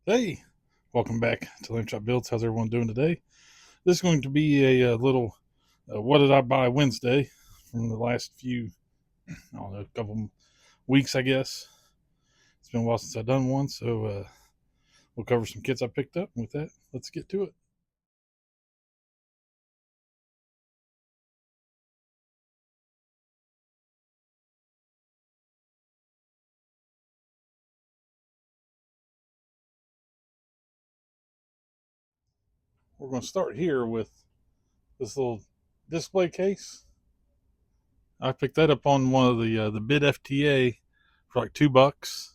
Hey, welcome back to Lamb Chop Builds. How's everyone doing today? This is going to be a little what did I buy Wednesday from the last few, I don't know, couple weeks, I guess. It's been a while since I've done one, so we'll cover some kits I picked up. And with that, let's get to it. We're going to start here with this little display case. I picked that up on one of the Bid FTA for like $2.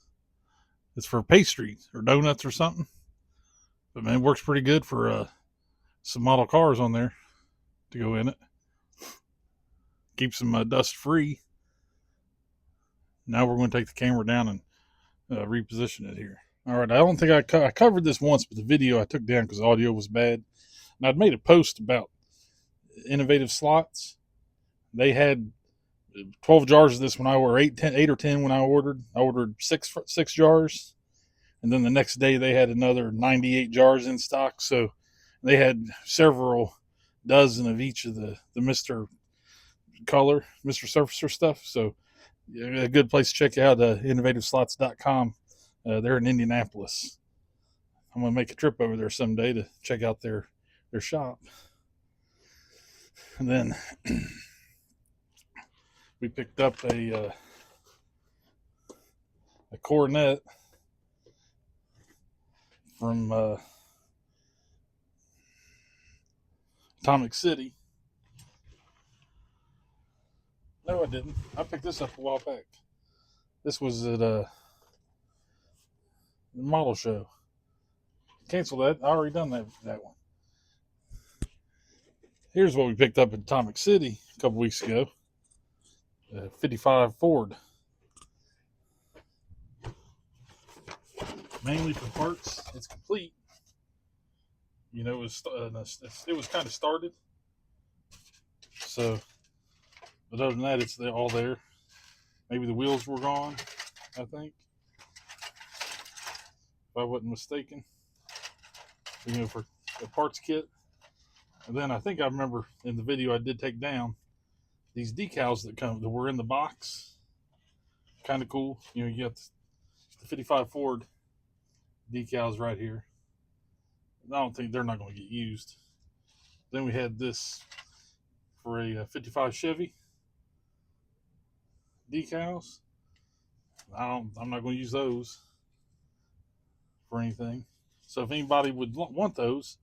It's for pastries or donuts or something. But man, it works pretty good for some model cars on there to go in it. Keeps them dust free. Now we're going to take the camera down and reposition it here. All right, I don't think I covered this once, but the video I took down because the audio was bad. And I'd made a post about innovative slots. They had 12 jars of this when I ordered 8 or 10 when I ordered. I ordered six jars, and then the next day they had another 98 jars in stock. So they had several dozen of each of the Mr. Color, Mr. Surfacer stuff. So a good place to check out innovativeslots.com. They're in Indianapolis. I'm gonna make a trip over there someday to check out their shop. And then we picked up a coronet from Atomic City. No, I didn't. I picked this up a while back. This was at a model show. Cancel that. I already done that one. Here's what we picked up in Atomic City a couple weeks ago. 55 Ford. Mainly for parts. It's complete. You know, it was kind of started. So, but other than that, it's all there. Maybe the wheels were gone, I think, if I wasn't mistaken. You know, for the parts kit. And then I think I remember in the video I did take down these decals that were in the box. Kind of cool. You know, you got the 55 Ford decals right here. I don't think they're not going to get used. Then we had this for a 55 Chevy decals. I'm not going to use those for anything. So if anybody would want those,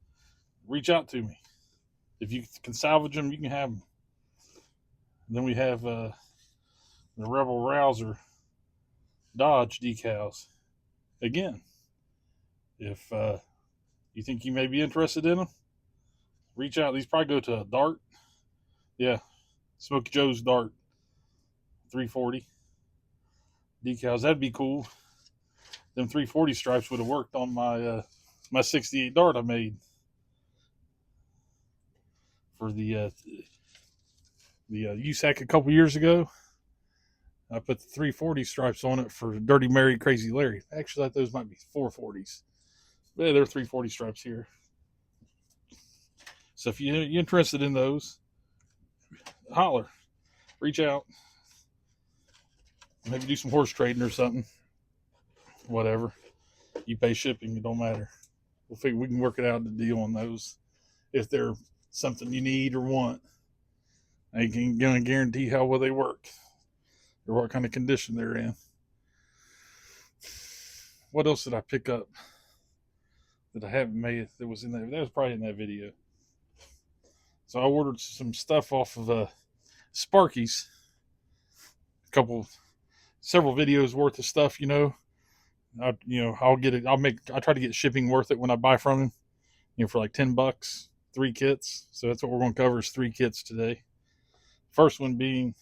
reach out to me. If you can salvage them, you can have them. And then we have the Rebel Rouser Dodge decals. Again, if you think you may be interested in them, reach out. These probably go to a Dart. Yeah, Smokey Joe's Dart 340 decals. That'd be cool. Them 340 stripes would have worked on my 68 Dart I made for the USAC a couple years ago. I put the 340 stripes on it for Dirty Mary, Crazy Larry. Actually, I thought those might be 440s. But yeah, they're 340 stripes here. So if you're interested in those, holler, reach out. Maybe do some horse trading or something. Whatever. You pay shipping, it don't matter. We'll figure we can work it out the deal on those if they're something you need or want. I ain't gonna guarantee how well they work or what kind of condition they're in. What else did I pick up that I haven't made that was in there? That was probably in that video. So I ordered some stuff off of Sparky's. Several videos worth of stuff. I'll get it. I try to get shipping worth it when I buy from him. For like $10, 3 kits. So that's what we're going to cover is 3 kits today. First one being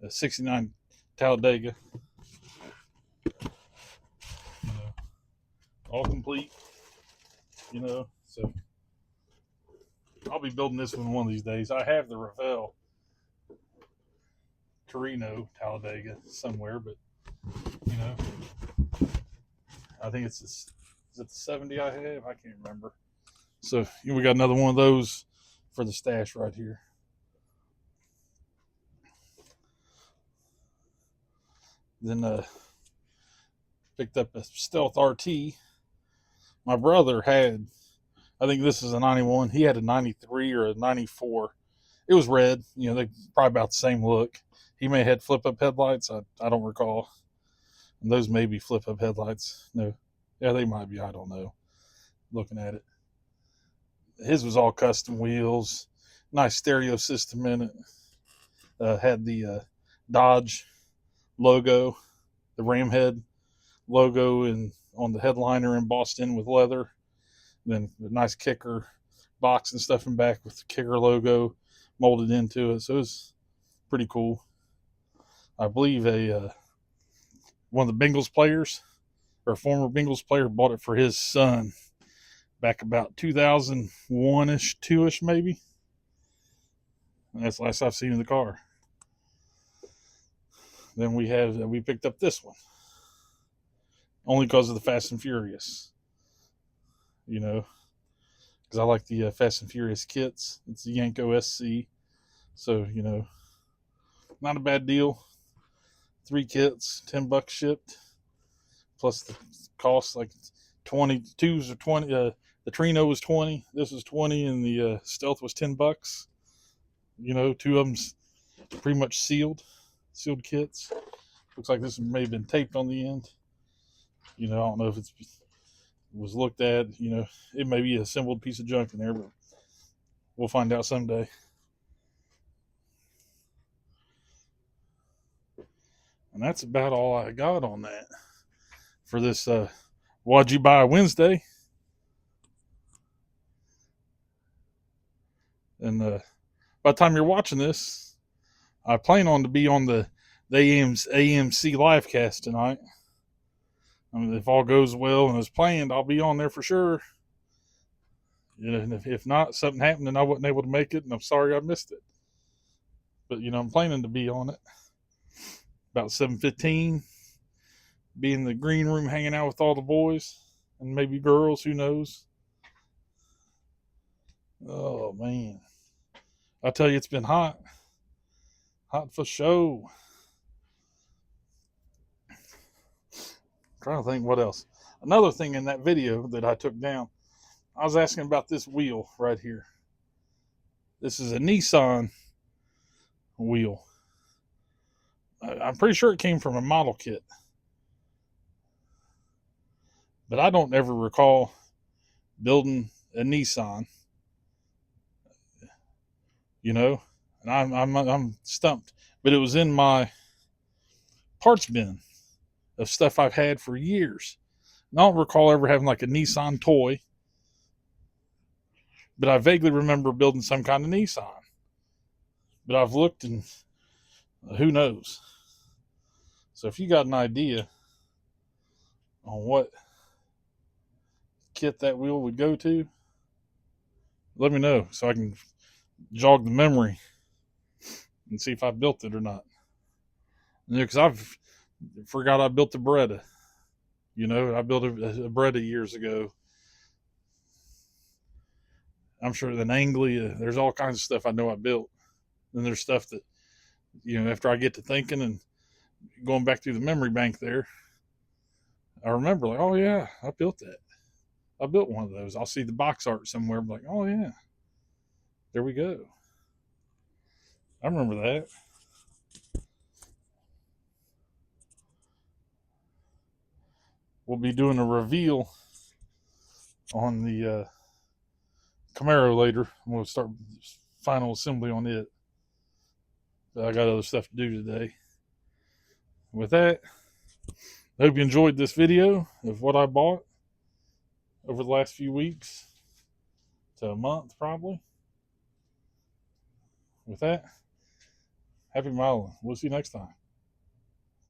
a 69 Talladega. All complete. So I'll be building this one of these days. I have the Revell Torino Talladega somewhere, but I think it's Is it the 70 I have? I can't remember. So we got another one of those for the stash right here. Then picked up a Stealth RT. My brother had, I think this is a 91. He had a 93 or a 94. It was red. You know, they probably about the same look. He may have had flip up headlights. I don't recall. And those may be flip up headlights. No. Yeah, they might be. I don't know. Looking at it. His was all custom wheels. Nice stereo system in it. Had the Dodge logo, the Ram head logo on the headliner embossed in with leather. Then a nice kicker box and stuff in back with the kicker logo molded into it. So it was pretty cool. I believe one of the Bengals players, or a former Bengals player, bought it for his son back about 2001-ish, 2-ish maybe. And that's the last I've seen in the car. Then we picked up this one. Only because of the Fast and Furious. You know, because I like the Fast and Furious kits. It's the Yanko SC. So, you know, not a bad deal. 3 kits, $10 shipped. Plus the cost, like 22s or 20. The Trino was 20. This was 20, and the Stealth was $10. You know, 2 of them's pretty much sealed kits. Looks like this may have been taped on the end. You know, I don't know if it was looked at. You know, it may be a assembled piece of junk in there, but we'll find out someday. And that's about all I got on that for this What'd You Buy Wednesday. And by the time you're watching this, I plan on to be on the AMC livecast tonight. I mean, if all goes well and as planned, I'll be on there for sure. You know, and if not, something happened and I wasn't able to make it, and I'm sorry I missed it. But you know, I'm planning to be on it about 7:15. Be in the green room hanging out with all the boys and maybe girls. Who knows? Oh man, I tell you, it's been hot for show. Trying to think what else. Another thing in that video that I took down, I was asking about this wheel right here. This is a Nissan wheel. I'm pretty sure it came from a model kit, but I don't ever recall building a Nissan. You know, and I'm stumped. But it was in my parts bin of stuff I've had for years. And I don't recall ever having like a Nissan toy, but I vaguely remember building some kind of Nissan. But I've looked and who knows. So if you got an idea on what kit that wheel would go to, let me know so I can jog the memory and see if I built it or not. Because I've forgot I built the Beretta. You know, I built a Beretta years ago. I'm sure the Anglia, there's all kinds of stuff I know I built. Then there's stuff that, you know, after I get to thinking and going back through the memory bank there, I remember like, oh yeah, I built that. I built one of those. I'll see the box art somewhere. I'm like, oh yeah, there we go. I remember that. We'll be doing a reveal on the Camaro later. We'll start final assembly on it. But I got other stuff to do today. With that, I hope you enjoyed this video of what I bought over the last few weeks to a month probably. With that, happy modeling. We'll see you next time.